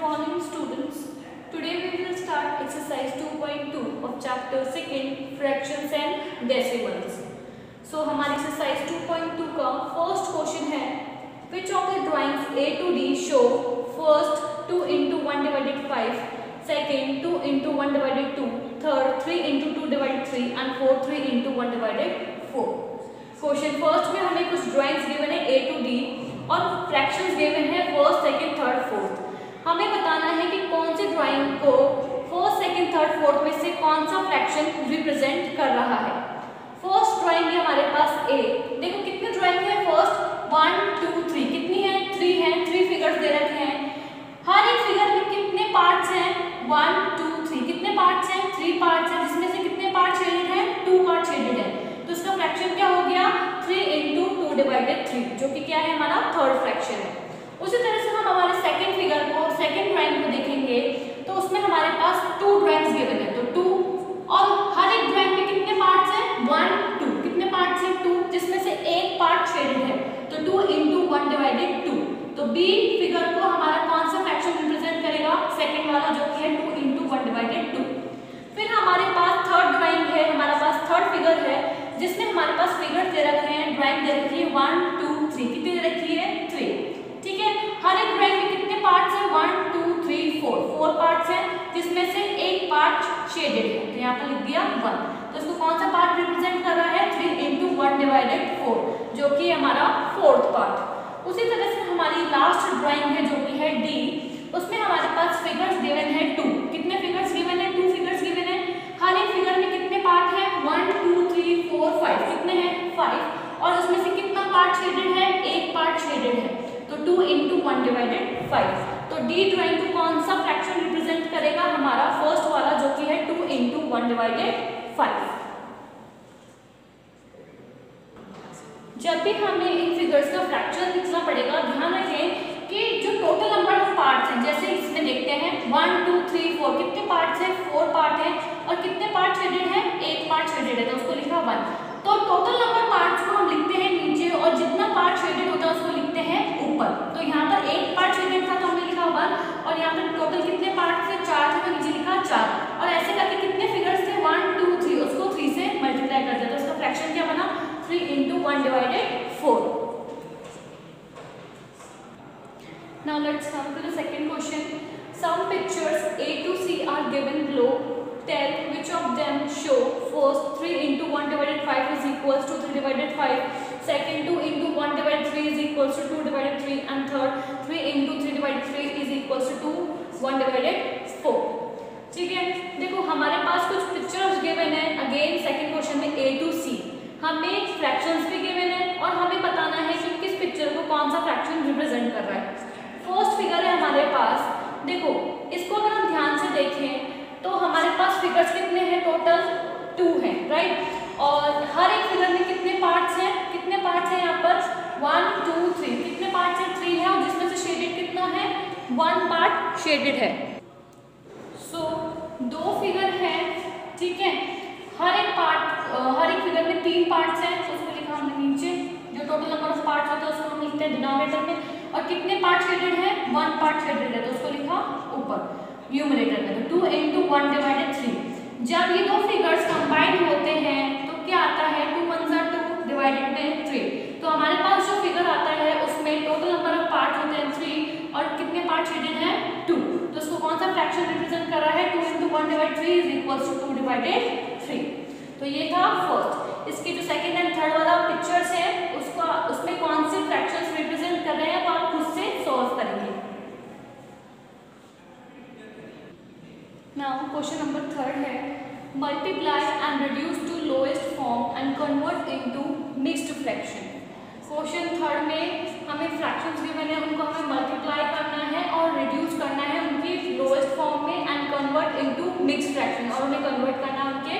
morning students. Today we will start exercise 2.2 of chapter 2 fractions and decimals. So हमारी exercise 2.2 का first question है which of the drawings A to D show first 2 into 1 divided 5, second 2 into 1 divided 2, third 3 into 2 divided 3 and fourth 3 into 1 divided 4. Question first में हमें कुछ drawings given है A to D और fractions given है first second third fourth. हमें बताना है कि कौन सी ड्राइंग को फर्स्ट सेकंड थर्ड फोर्थ में से कौन सा फ्रैक्शन रिप्रेजेंट कर रहा है. फर्स्ट ड्राइंग है हमारे पास A. देखो कितनी ड्राइंग है फर्स्ट 1 2 3 कितनी है 3 है 3 फिगर्स दे रखे हैं. हर एक फिगर में कितने पार्ट्स हैं 1 2 3 कितने पार्ट्स हैं 3 पार्ट्स हैं जिसमें से कितने पार्ट शेडेड हैं 2 पार्ट शेडेड है. तो इसका फ्रैक्शन क्या हो गया 3 into 2 divided 3 जो कि क्या है हमारा थर्ड फ्रैक्शन है. उसी तरह से हम हमारे सेकंड फिगर को सेकंड ड्राइंग को देखेंगे तो उसमें हमारे पास 2 ड्राइंग्स गिवन है. तो 2 और हर एक ड्राइंग में कितने पार्ट्स हैं 1 2 कितने पार्ट्स हैं 2 जिसमें से एक पार्ट शेडेड है. तो 2 into 1 divided 2. तो बी फिगर को हमारा कौन सा फ्रैक्शन रिप्रेजेंट करेगा सेकंड वाला जो कि है 2 into 1 divided 2. फिर हमारे पास थर्ड ड्राइंग है हमारे पास थर्ड फिगर है जिसमें हमारे पास फिगर दे रखे हैं ड्राइंग दे रखी है 1 2 3 कितनी दे रखी है 3. ठीक है हर एक ड्राइंग में कितने पार्ट्स हैं 1 2 3 4 पार्ट्स हैं जिसमें से एक पार्ट शेडेड है. तो यहाँ पर लिख दिया 1. तो इसको कौन सा पार्ट रिप्रेजेंट कर रहा है 3 into 1 divided 4 जो कि हमारा फोर्थ पार्ट. उसी तरह से हमारी लास्ट ड्राइंग है जो कि है डी. उसमें हमारे पास फिगर्स गिवन है 2. कितने फिगर्स गिवन है 2 फिगर्स गिवन है. हर एक फिगर में कितने पार्ट हैं 1 2 3 4 5 कितने हैं 5 और उसमें से कितना पार्ट शेडेड है एक पार्ट शेडेड है. तो 2 into 1 divided 5. तो डी ड्राइंग को कौन सा फ्रैक्शन रिप्रेजेंट करेगा हमारा फर्स्ट वाला जो कि है 2 into 1 divided 5. जब भी हमें इन फिगर्स का फ्रैक्शन लिखना पड़ेगा ध्यान रखें कि जो टोटल नंबर ऑफ पार्ट्स हैं जैसे इसमें देखते हैं 1 2 3 4 कितने पार्ट्स हैं 4 पार्ट हैं और कितने पार्ट शेडेड हैं एक पार्ट शेडेड है तो उसको लिखा 1. तो टोटल नंबर पार्ट्स को हम लिखते हैं नीचे और जितना पार्ट शेडेड होता है उसको लिखते हैं ऊपर. तो यहाँ पर एक पार्ट शेडेड था तो हमने लिखा 1 और यहाँ पर टोटल कितने पार्ट थे 4 थे तो नीचे लिखा 4 और ऐसे करके कितने फिगर्स थे 1 2 3 उसको 3 से मल्टीप्लाई कर दिया. तो उसका फ्रैक्शन क्या बना 3 into 1 divided 4. Now let's come to the second question. Some pictures A to C are given below. Tell which of them show first 3 into 1 divided 5 is equals to 3 divided 5, second 2 into 1 divided 3 is equals to 2 divided 3 and third 3 into 3 divided 3 is equals to 1 divided 4. ठीक है देखो हमारे पास कुछ pictures given है again second question में A to C. हमें fractions भी given है और हमें बताना है कि किस पिक्चर को कौन सा फ्रैक्शन रिप्रेजेंट कर रहा है. फर्स्ट फिगर है हमारे पास. देखो इसको अगर हम ध्यान से देखें तो हमारे पास फिगर्स कितने हैं टोटल 2 हैं राइट. और हर एक फिगर में कितने पार्ट्स हैं यहाँ पर 1 2 3 कितने पार्ट्स हैं 3 है और जिसमें से शेडेड कितना है 1 पार्ट शेडेड है. सो 2 फिगर है ठीक है हर एक फिगर में 3 पार्ट्स हैं तो उसको लिखा हमने नीचे. जो टोटल नंबर ऑफ पार्ट्स होता है उसको हम लिखते हैं डिनोमिनेटर में और कितने पार्ट शेडेड है 1 पार्ट शेडेड है तो उसको लिखा ऊपर न्यूमरेटर में. तो 2 into 1 divided 3. जब ये दो फिगर्स कंबाइन होते हैं तो क्या आता है 2 1 2 डिवाइडेड में 3. तो हमारे पास जो फिगर आता है उसमें टोटल नंबर ऑफ पार्ट होते हैं 3 और कितने पार्ट शेडेड हैं 2. तो उसको कौन सा फ्रैक्शन रिप्रेजेंट कर रहा है 2 into 1 divided 3 is equals to 2 divided 3. तो ये था फर्स्ट. इसके जो सेकंड एंड थर्ड वाला पिक्चर्स है उसमें कौन से फ्रैक्शंस रिप्रेजेंट कर रहे हैं वो आप खुद से सॉल्व करेंगे. नाउ क्वेश्चन नंबर थर्ड है multiply and reduce to lowest form and convert into mixed fraction. Question third में हमें फ्रैक्शंस गिवन है उनको हमें मल्टीप्लाई करना है और रिड्यूस करना है उनकी लोएस्ट फॉर्म में and convert into mixed fraction और उन्हें कन्वर्ट करना है उनके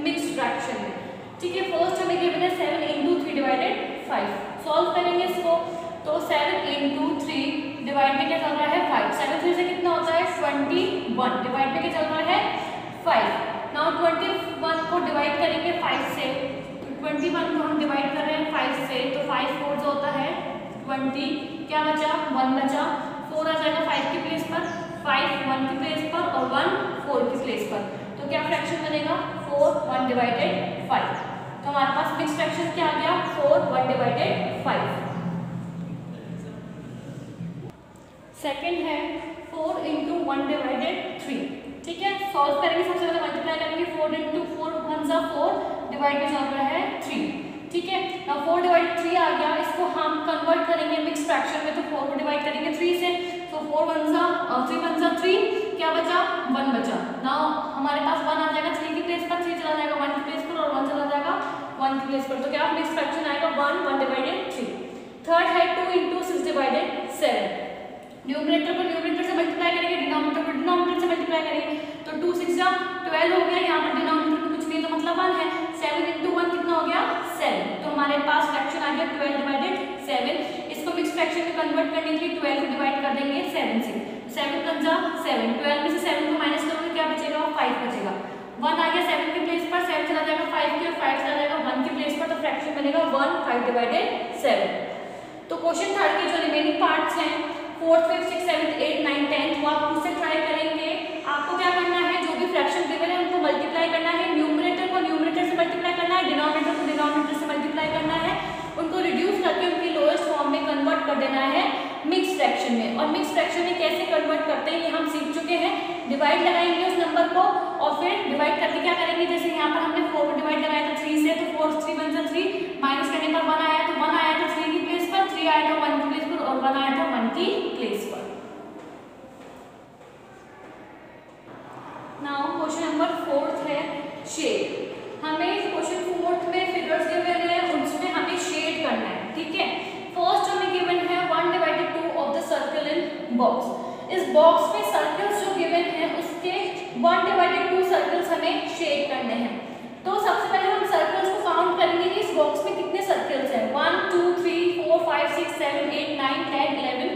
मिक्स्ड फ्रैक्शन में. ठीक है फर्स्ट हमें गिवन है 7 into 3 divided 5. सॉल्व करेंगे इसको तो 7 into 3 डिवाइड में क्या चल रहा है 5. 7 3 से कितना होता है 21 डिवाइड में क्या चल रहा है 5. नाउ 21 को डिवाइड करेंगे 5 से. 21 को हम डिवाइड कर रहे हैं 5 से तो 5 4 जो होता है 20 क्या बचा 1 बचा 4 आ जाएगा 5 की प्लेस पर 1 की प्लेस पर और 1 4 की प्लेस पर। तो क्या फ्रैक्शन बनेगा 4 1 डिवाइडेड 5। तो हमारे पास मिक्स फ्रैक्शन क्या आ गया 4 1 डिवाइडेड 5। सेकंड है 4 इंटू 1 डिवाइडेड 3। ठीक है, सॉल्व करेंगे, सबसे पहले मल्टीप्लाई करेंगे 4 इंटू 4 1 जा 4 डिवाइड में जा रहा है 3। ठीक है, अब 4 डिवाइड 3 आ गया, इसको हम कन्वर्ट करेंगे मिक्स फ्रैक्शन में, तो 4 को डिवाइड करेंगे 3 से, तो 4 1 जा 3 1 जा 3, क्या बचा 1 बचा। नाउ हमारे पास 1 आ जाएगा 3 की प्लेस पर, 3 चला जाएगा 1 की प्लेस पर और 1 चला जाएगा 1 की प्लेस पर। तो क्या मिक्स फ्रैक्शन आएगा 1 1 डिवाइडेड 3। थर्ड है 2 इंटू 6 डिवाइडेड 7। न्यूमरेटर को न्यूमरेटर से मल्टीप्लाई करेंगे, डिनोमिनेटर को डिनोमिनेटर से मल्टीप्लाई करेंगे, तो 2 6 जा 12 हो गया, यहाँ पर डिनोमिनेटर में कुछ नहीं तो मतलब 1 है। 7 इंटू 1 कितना हो गया 7। तो हमारे पास फ्रैक्शन आ गया 12 डिवाइडेड 7। इसको मिक्स फ्रैक्शन में कन्वर्ट करने के लिए 12 को डिवाइड कर देंगे 7 से, 7 1 जा 7, 12 में से 7 को माइनस करोगे क्या बचेगा 5 बचेगा। 1 आ गया 7 की प्लेस पर, 7 चला जाएगा 5 की और 5 चला जाएगा 1 की प्लेस पर, तो फ्रैक्शन बनेगा 1 5 डिवाइडेड 7। तो क्वेश्चन थर्ड के जो रिमेनिंग पार्ट्स हैं 4th 5th 6th 7th 8th 9th 10th वो आप खुद से ट्राई करेंगे। आपको क्या करना है, जो भी फ्रैक्शन गिवन है उनको मल्टीप्लाई करना है, न्यूमरेटर को न्यूमरेटर से मल्टीप्लाई करना है, डिनोमिनेटर को डिनोमिनेटर से मल्टीप्लाई करना है, उनको रिड्यूस करके उनकी लोएस्ट फॉर्म में कन्वर्ट कर देना है मिक्स फ्रैक्शन में। और मिक्स फ्रैक्शन में कैसे कन्वर्ट करते हैं ये हम सीख चुके हैं। डिवाइड लगाएंगे उस नंबर को और फिर डिवाइड करके क्या करेंगे, जैसे यहाँ पर हमने 4 को डिवाइड लगाया था 3 से, तो 4 3 1 जा 3, माइनस करने पर 1 आया, तो 1 आया था 3 की प्लेस पर, 3 आया था 1 की प्लेस पर और 1 आया था 1 की प्लेस पर। नाउ क्वेश्चन नंबर 4th है शेड। हमें क्वेश्चन 4th में फिगर्स गिवन है, उसमें हमें शेड करना है। ठीक है, फर्स्ट हमें गिवन है 1 divided 2 of the circle in box. इस बॉक्स में सर्कल्स जो गिवन है उसके 1 डिवाइडेड 2 सर्कल्स हमें शेड करने हैं। तो सबसे पहले हम सर्कल्स को काउंट करेंगे कि इस बॉक्स में कितने सर्कल्स हैं। 1 2 3 4 5 6 7 8 9 10 11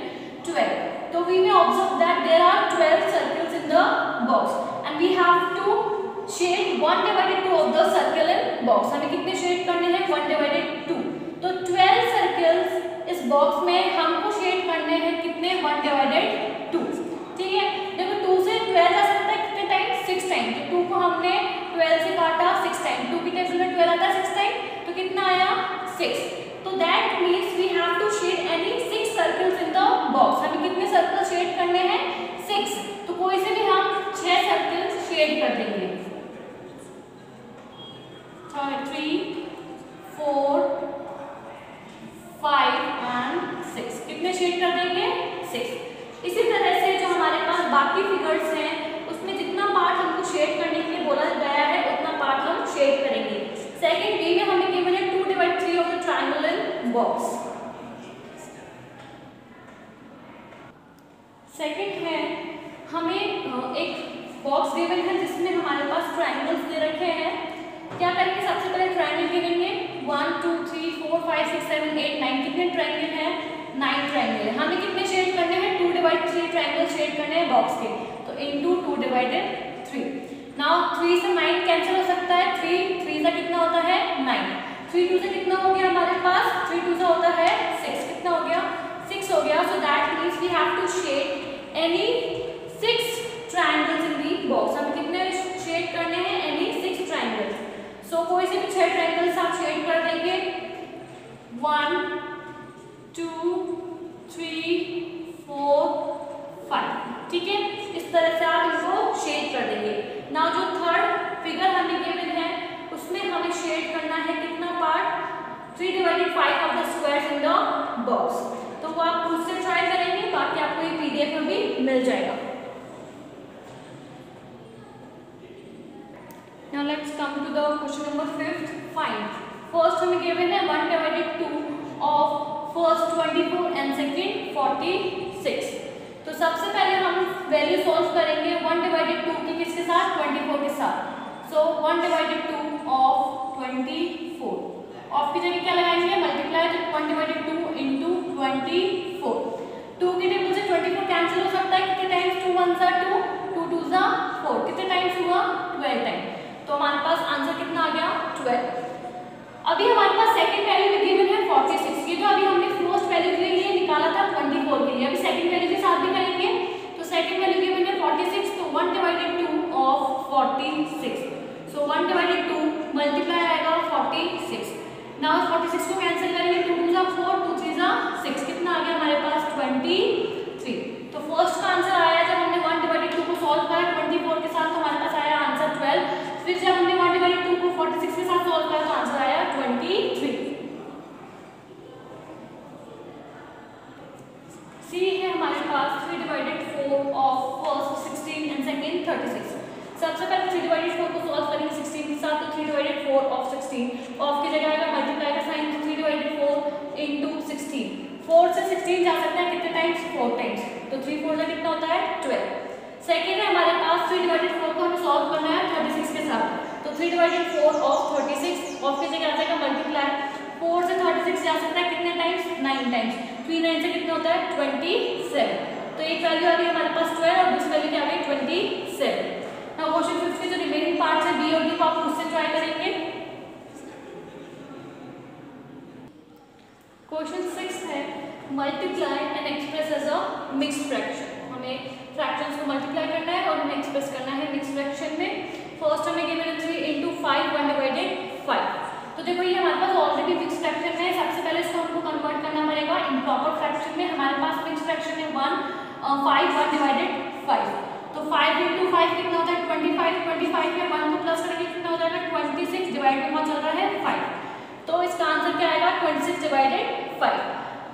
12। तो we may observe that there are 12 circles in the box and we have to shade 1 divided 2 of the circle in box। हमें कितने शेड करने हैं 1 divided 2। तो 12 सर्कल्स इस बॉक्स में हमको शेड करने हैं कितने 1 डिवाइडेड 2। ठीक है, देखो 2 से 12 जा सकता है कितने टाइम 6 टाइम, तो 2 को हमने 12 से काटा 6 टाइम, 2 की टेबल में 12 आता है 6 टाइम, तो कितना आया 6। तो that means we have to shade any 6 circles in the box. हमें कितने सर्कल शेड करने हैं 6, तो कोई से भी हम 6 सर्कल्स शेड कर देंगे। 3 4 5 एंड 6 कितने शेड कर देंगे 6। इसी तरह से जो हमारे पास बाकी फिगर्स हैं उसमें जितना पार्ट हमको शेड करने के लिए बोला गया है उतना पार्ट हम शेड करेंगे। सेकंड बी में हमें गिवन है 2 divide 3 of the triangle in box. Second है हमें एक बॉक्स गिवन है जिसमें हमारे पास ट्रायंगल्स दे रखे हैं। क्या करेंगे, सबसे पहले ट्रायंगल गिवन है 1 2 3 4 5 6 7 8 9 कितने ट्रायंगल हैं 9 ट्रायंगल है। हमें कितने शेड करने हैं 2 डिवाइड 3 ट्रायंगल शेड करने हैं बॉक्स के, तो इनटू 2 डिवाइडेड 3। नाउ 3 से 9 कैंसिल हो सकता है, 3 3 से कितना होता है 9, 3 2 से कितना हो गया हमारे पास 3 2 से होता है 6, कितना हो गया 6 हो गया। So that means we have to shade any 6 triangles in the box. हमें कितने शेड करने हैं एनी 6 ट्रायंगल्स। सो कोई से भी 6 ट्रायंगल्स आप शेड कर देंगे 1 2 3 4 5। ठीक है, इस तरह से आप इसको शेड कर देंगे। नाउ जो थर्ड फिगर हमें गिवन है उसमें हमें शेड करना है कितना part 3 divided 5 of the squares in the box. तो वो आप खुद से ट्राई करेंगे, बाकी आपको ये पीडीएफ में भी मिल जाएगा। Now let's come to the question number 5th. Find. First हमें given है 1 divided 2 of first 24 and second 46। तो सबसे पहले हम वैल्यू सॉल्व करेंगे 1 डिवाइडेड 2 की किसके साथ 24 के साथ। सो 1 डिवाइडेड 2 ऑफ 24, ऑफ की जगह क्या लगाएंगे मल्टीप्लाई, तो 1 डिवाइडेड 2 इंटू 24। 2 की टेबल से 24 कैंसिल हो सकता है कितने टाइम्स 2 1 जा 2 2 2 जा 4, कितने टाइम्स हुआ 12 टाइम। तो हमारे पास आंसर कितना आ गया 12। अभी हमारे पास सेकंड वैल्यू में गिवन है 46। ये जो अभी हमने फर्स्ट वैल्यू के लिए निकाला था 24 के लिए, अभी सेकंड वैल्यू के साथ भी करेंगे। तो सेकंड वैल्यू गिवन है 46 46. सो 1 डिवाइडेड 2 मल्टीप्लाई आएगा 46. नाउ 46 को कैंसिल करेंगे, 2 2 जा 4, 2 3 जा 6, कितना आ गया हमारे पास 23. तो फर्स्ट का आंसर आया जब हमने 1 डिवाइडेड 2 को सॉल्व करा 24 के साथ, तो हमारे पास आया आंसर 12. फिर जब हमने 1 डिवाइडेड 2 को 46 के साथ सॉल्व करा तो आंसर आया 23. सी है हमारे पास 3 divided 4 of first 16 and second 36. सबसे पहले 3 डिवाइडेड 4 को सॉल्व करेंगे 16 के साथ, तो 3 डिवाइडेड 4 ऑफ 16 ऑफ की जगह आएगा मल्टीप्लाई का साइन, तो 3 डिवाइडेड 4 इनटू 16. 4 से 16 जा सकता है कितने टाइम्स, 4 टाइम्स, तो 3 4 का कितना होता है 12. सेकंड है हमारे पास 3 डिवाइडेड 4 को हमें सॉल्व करना है 36 के साथ, तो 3 डिवाइडेड 4 ऑफ 36 ऑफ की जगह आ जाएगा मल्टीप्लाई. 4 से 36 जा सकता है कितने टाइम्स, 9 टाइम्स. 3 9 से कितना होता है 27. तो एक वैल्यू आ गई हमारे पास 12 और दूसरी वैल्यू क्या आ गई 27. नाउ क्वेश्चन 5 के जो रिमेनिंग पार्ट्स है बी और डी को आप उससे ट्राई करेंगे. क्वेश्चन 6 है multiply and express as a mixed fraction. हमें फ्रैक्शंस को मल्टीप्लाई करना है और हमें एक्सप्रेस करना है मिक्स्ड फ्रैक्शन में. फर्स्ट हमें गिवन है 3 into 5 1 डिवाइडेड 5. तो देखो ये हमारे पास ऑलरेडी मिक्स्ड फ्रैक्शन है. सबसे पहले इसको हमको कन्वर्ट करना पड़ेगा इम्प्रॉपर फ्रैक्शन में. हमारे पास मिक्स्ड फ्रैक्शन है 5 1 डिवाइडेड 5. तो 5 into 5 कितना होता है 25. 25 में 1 को प्लस करेंगे कितना हो जाएगा 26. डिवाइड में कौन चल रहा है 5. तो इसका आंसर क्या आएगा 26 डिवाइडेड 5.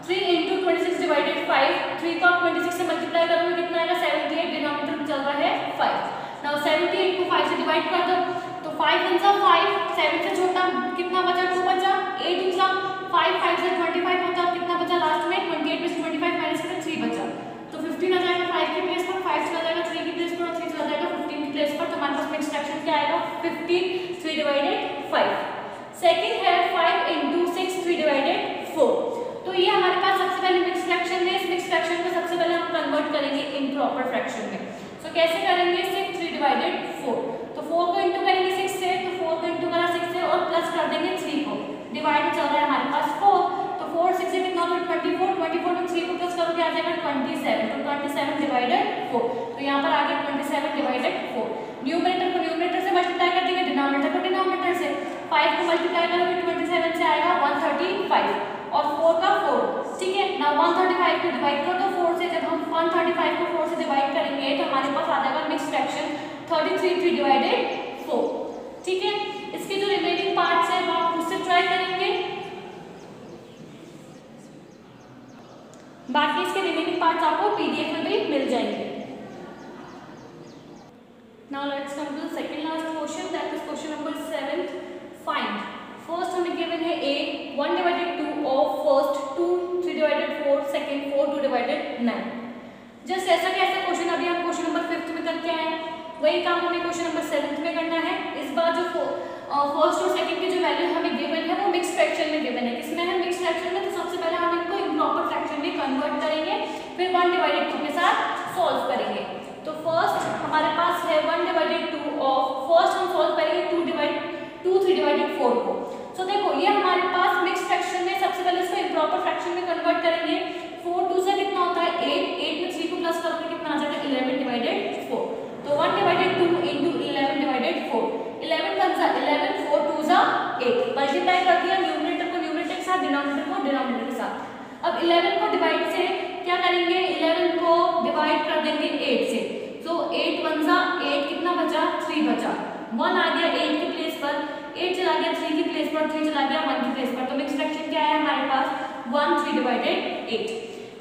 3 into 26 divided 5. 3 को आप 26 से मल्टीप्लाई करोगे कितना आएगा 78. डिनोमिनेटर में चल रहा है 5. नाउ 78 को 5 से डिवाइड कर दो, तो 5 1 जा 5, 7 से छोटा कितना बचा 2 बचा. 8 2 जा 5, 5 से 25 होता है, कितना बचा लास्ट में 28 में से 25 माइनस करें 3 बचा. तो 15 आ जाएगा 5 के प्लेस पर, 5 चला जाएगा 3 की प्लेस पर और 3 चला जाएगा 15 की प्लेस पर. तो हमारे पास मिक्स्ड फ्रैक्शन क्या आएगा 15 3 डिवाइडेड 5. सेकंड है 5 into 6 3 डिवाइडेड 4. तो ये हमारे पास सबसे पहले मिक्स्ड फ्रैक्शन है. इस मिक्स्ड फ्रैक्शन को सबसे पहले हम कन्वर्ट करेंगे इम्प्रॉपर फ्रैक्शन में. तो कैसे करेंगे 6 3 डिवाइडेड 4. तो 4 को इंटू करेंगे 6 से, तो 4 को इंटू करा 6 से और प्लस कर देंगे 3 को. डिवाइड में चल रहा है हमारे पास 4, तो 4 6 से कितना होगा 24. 24 में 3 को प्लस करोगे आ जाएगा 27. तो 27 डिवाइडेड 4. तो यहाँ पर आ गया 27 डिवाइडेड 4. न्यूमरेटर को न्यूमरेटर से मल्टीप्लाई कर देंगे, डिनोमिनेटर को डिनोमिनेटर से. 5 को मल्टीप्लाई करोगे 27 से आएगा 135 और 4 का 4. ठीक है. नाउ 135 को डिवाइड कर दो 4 से. जब हम 135 को 4 से डिवाइड करेंगे तो हमारे पास आ जाएगा मिक्स्ड फ्रैक्शन 33 3 डिवाइडेड 4. ठीक है. इसके जो रिमेनिंग पार्ट्स है वो आप उससे ट्राई करेंगे. बाकी इसके रिमेनिंग पार्ट्स आपको पीडीएफ में भी मिल जाएंगे. Now let's come to the second last question, that is question number 7. Find. First हमें गिवन है a 1 divided 2 of first 2 3 divided 4, second 4 2 divided 9. Just ऐसा कैसा क्वेश्चन अभी हम क्वेश्चन नंबर 5 में करके आए, वही काम हमें क्वेश्चन नंबर 7 में करना है. इस बार जो फर्स्ट और सेकंड की जो वैल्यू हमें गिवन है वो मिक्स्ड फ्रैक्शन में गिवन है. किसमें है मिक्स्ड फ्रैक्शन में. तो सबसे पहले हम इनको इम्प्रॉपर फ्रैक्शन में कन्वर्ट करेंगे, फिर 1 डिवाइडेड 2 के साथ सॉल्व करेंगे. तो फर्स्ट हमारे पास है 1 डिवाइडेड 2 ऑफ फर्स्ट हम सॉल्व करेंगे 2 3 डिवाइडेड 4 को. सो देखो ये हमारे पास मिक्स्ड फ्रैक्शन में सबसे पहले इसको इम्प्रॉपर फ्रैक्शन में कन्वर्ट करेंगे. 4 2 से कितना होता है 8. 8 में 3 को प्लस करोगे कितना आ जाएगा 11 डिवाइडेड 4. तो 1 डिवाइडेड 2 into 11 डिवाइडेड 4. 11 1 जा 11, 4 2 जा 8. मल्टीप्लाई कर दिया न्यूमरेटर को न्यूमरेटर के साथ, डिनोमिनेटर को डिनोमिनेटर के साथ. अब 11 को डिवाइड से क्या करेंगे 11 को डिवाइड कर देंगे 8 से. तो 8 1 जा 8, कितना बचा 3 बचा. 1 आ गया 8 की प्लेस पर, 8 चला गया 3 की प्लेस पर, 3 चला गया 1 की प्लेस पर. तो मिक्स्ड फ्रैक्शन क्या है हमारे पास 1 3 डिवाइडेड 8.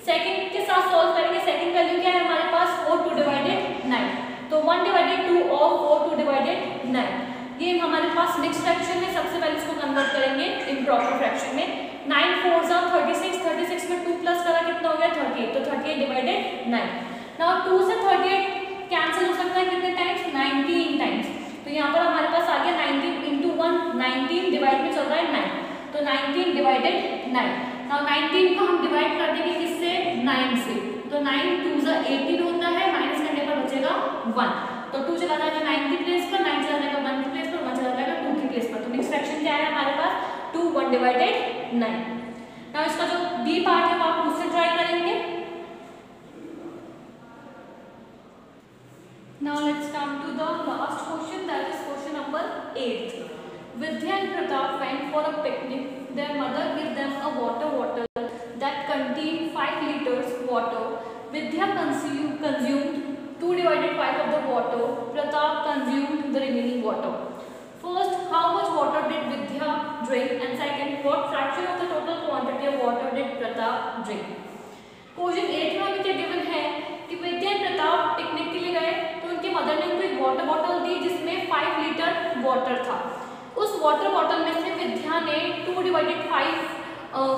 सेकंड के साथ सॉल्व करेंगे. सेकंड वैल्यू क्या है हमारे पास 4 2 डिवाइडेड 9. तो 1 डिवाइडेड 2 ऑफ 4 2 डिवाइडेड 9. ये हमारे पास मिक्स्ड फ्रैक्शन में सबसे पहले इसको कन्वर्ट करेंगे इम्प्रॉपर फ्रैक्शन में. 9 4 जा 36. 36 में 2 प्लस करा कितना हो गया 38. तो 38 डिवाइडेड 9. नाउ 2 से 38 कैंसिल हो सकता है कितने टाइम्स 19 टाइम्स. तो यहाँ पर हमारे पास आ गया 19 into 1. 19 डिवाइड में चल रहा है 9. तो 19 डिवाइडेड 9. नाउ 19 को हम डिवाइड कर देंगे किससे 9 से. तो 9 2 जा 18 होता है, माइनस करने पर बचेगा 1. तो 2 चला जाएगा 9 की प्लेस पर, 9 चला जाएगा 1 की प्लेस पर, 1 चला जाएगा 2 की प्लेस पर. तो मिक्स्ड फ्रैक्शन क्या है हमारे पास 2 1 डिवाइडेड 9. नाउ इसका जो डी पार्ट है वो आप उससे ट्राई करेंगे. Now let's come to the last question, that is question number 8. Vidya and Pratap went for a picnic. Their mother gave them a water bottle that contained 5 liters water. Vidya consumed 2 divided 5 of the water. Pratap consumed the remaining water. First, how much water did Vidya drink? And second, what fraction of the total quantity of water did Pratap drink? Question 8 में हमें क्या given है कि विद्या और Pratap picnic के लिए गए तो उनके मदर ने उनको एक वाटर बॉटल दी जिसमें 5 लीटर वाटर था। उस वाटर बॉटल में से विद्या ने 2 डिवाइडेड 5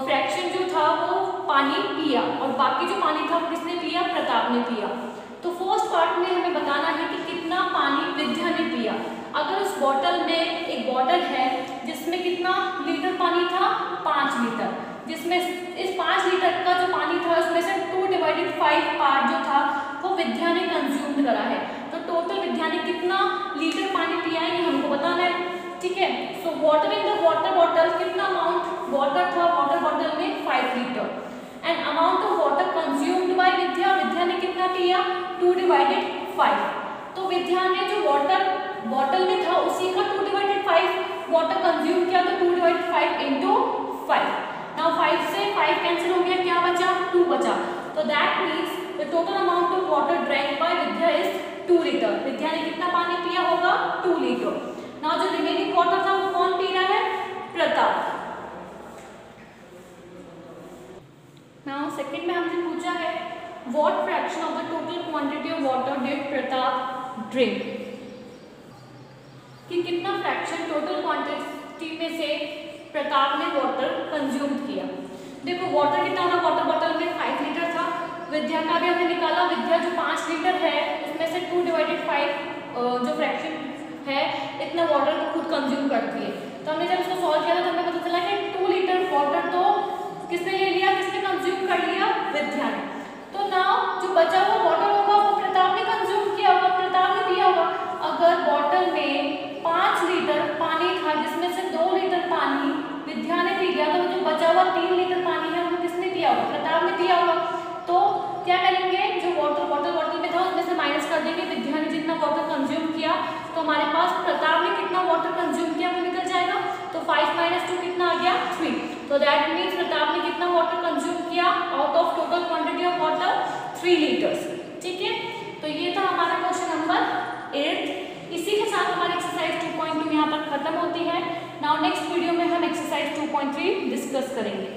फ्रैक्शन जो था वो पानी पिया और बाकी जो पानी था वो किसने पिया? प्रताप ने पिया। तो फर्स्ट पार्ट में हमें बताना है कि कितना पानी विद्या ने पिया। अगर उस बॉटल में एक बॉटल है जिसमें कितना लीटर पानी था? 5 लीटर, जिसमें इस 5 लीटर का जो पानी था उसमें से 2 डिवाइडेड 5 पार्ट जो था वो विद्या ने कंज्यूम करा है। तो टोटल विद्या ने कितना लीटर पानी पिया है ये हमको बताना है, ठीक है। So water in the water bottle, कितना अमाउंट वाटर था वाटर बॉटल में? 5 litre. And amount of water consumed by Vidya, Vidya ने कितना पिया? 2 डिवाइडेड 5। तो विद्या ने जो वाटर बॉटल में था उसी का 2 डिवाइडेड 5 वाटर कंज्यूम किया, तो 2 डिवाइडेड 5 इंटू 5। नाउ 5 से 5 कैंसिल हो गया, क्या बचा? 2 बचा। तो that means the total amount of water drank by Vidya is 2 litre. Vidya ने कितना पानी पिया होगा? 2 लीटर। नाउ जो रिमेनिंग वाटर था वो कौन पी रहा है? प्रताप। नाउ सेकंड में हमने पूछा है what fraction of the total quantity of water did Pratap drink, कि कितना फ्रैक्शन टोटल क्वांटिटी में से प्रताप ने वाटर कंज्यूम किया। देखो वाटर कितना था वाटर बॉटल में? 5 लीटर था। विद्या का भी हमने निकाला, विद्या जो 5 लीटर है उसमें से 2 डिवाइडेड 5 जो फ्रैक्शन है इतना वाटर तो खुद कंज्यूम करती है। तो हमने जब इसको सॉल्व किया तो हमें पता चला कि 2 लीटर वाटर तो किसने ले लिया, किसने कंज्यूम कर लिया? विद्या ने। तो नाउ जो बचा हुआ वाटर होगा वो प्रताप ने कंज्यूम किया होगा, प्रताप ने पिया होगा। अगर बॉटल में 5 लीटर पानी था जिसमें से 2 लीटर पानी विद्या ने पी गया, तो जो बचा हुआ 3 लीटर पानी है वो किसने पिया होगा? प्रताप ने पिया होगा। तो क्या करेंगे, जो वाटर बॉटल में था उसमें से माइनस कर देंगे विद्या ने जितना वाटर कंज्यूम किया, तो हमारे पास प्रताप ने कितना वाटर कंज्यूम किया वो निकल जाएगा। तो 5 - 2 कितना आ गया? 3। तो दैट मीन्स प्रताप ने कितना वाटर कंज्यूम किया out of total quantity of water? 3 litres, ठीक है। तो ये था हमारा क्वेश्चन नंबर 8। इसी के साथ हमारी एक्सरसाइज 2.2 यहाँ पर खत्म होती है। नाउ नेक्स्ट वीडियो में हम एक्सरसाइज 2.3 डिस्कस करेंगे।